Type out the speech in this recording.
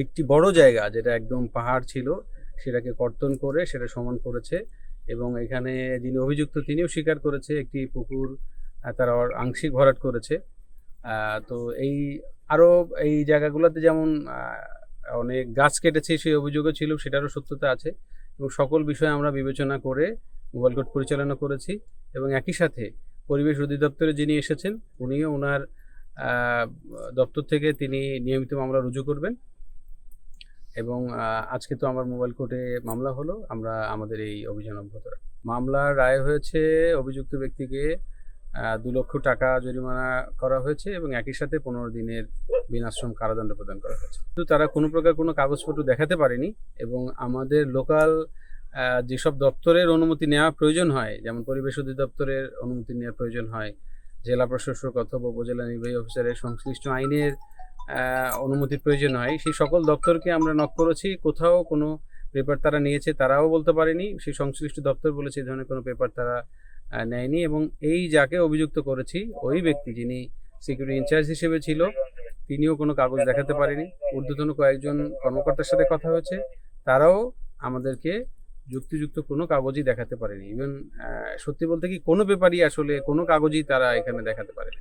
একটি বড় জায়গা যেটা একদম পাহাড় ছিল সেটাকে কর্তন করে সেটা সমান করেছে। এবং এখানে যিনি অভিযুক্ত তিনিও স্বীকার করেছে একটি পুকুর তারা আংশিক ভরাট করেছে। তো এই আরও এই জায়গাগুলোতে যেমন অনেক গাছ কেটেছে সেই অভিযোগও ছিল, সেটারও সত্যতা আছে। এবং সকল বিষয় আমরা বিবেচনা করে মোবাইল কোর্ট পরিচালনা করেছি। এবং একই সাথে পরিবেশ অধিদপ্তরে যিনি এসেছেন উনিও ওনার দপ্তর থেকে তিনি নিয়মিত মামলা রুজু করবেন। এবং আজকে তো আমার মোবাইল কোর্টে মামলা হলো, আমরা আমাদের এই অভিযান অব্যাহত রাখব। মামলার রায় হয়েছে অভিযুক্ত ব্যক্তিকে 2 লক্ষ টাকা জরিমানা করা হয়েছে এবং একই সাথে 15 দিনের বিনাশ্রম কারাদণ্ড প্রদান করা হয়েছে। কিন্তু তারা কোনো প্রকার কোনো কাগজপত্র দেখাতে পারেনি। এবং আমাদের লোকাল যেসব দপ্তরের অনুমতি নেওয়া প্রয়োজন হয়, যেমন পরিবেশ অধিদপ্তরের অনুমতি নেওয়া প্রয়োজন হয়, জেলা প্রশাসক অথবা উপজেলা নির্বাহী অফিসারের সংশ্লিষ্ট আইনের অনুমতির প্রয়োজন হয়, সেই সকল দপ্তরকে আমরা নক করেছি। কোথাও কোনো পেপার তারা নিয়েছে তারাও বলতে পারেনি। সেই সংশ্লিষ্ট দপ্তর বলেছে এই ধরনের কোনো পেপার তারা নেয়নি। এবং এই যাকে অভিযুক্ত করেছি ওই ব্যক্তি যিনি সিকিউরিটি ইনচার্জ হিসেবে ছিল তিনিও কোনো কাগজ দেখাতে পারেনি। ঊর্ধ্বতন কয়েকজন কর্মকর্তার সাথে কথা হয়েছে, তারাও আমাদেরকে যুক্তিযুক্ত কোনো কাগজই দেখাতে পারেনি। ইভেন সত্যি বলতে কি কোনো পেপারই আসলে কোনো কাগজই তারা এখানে দেখাতে পারেনি।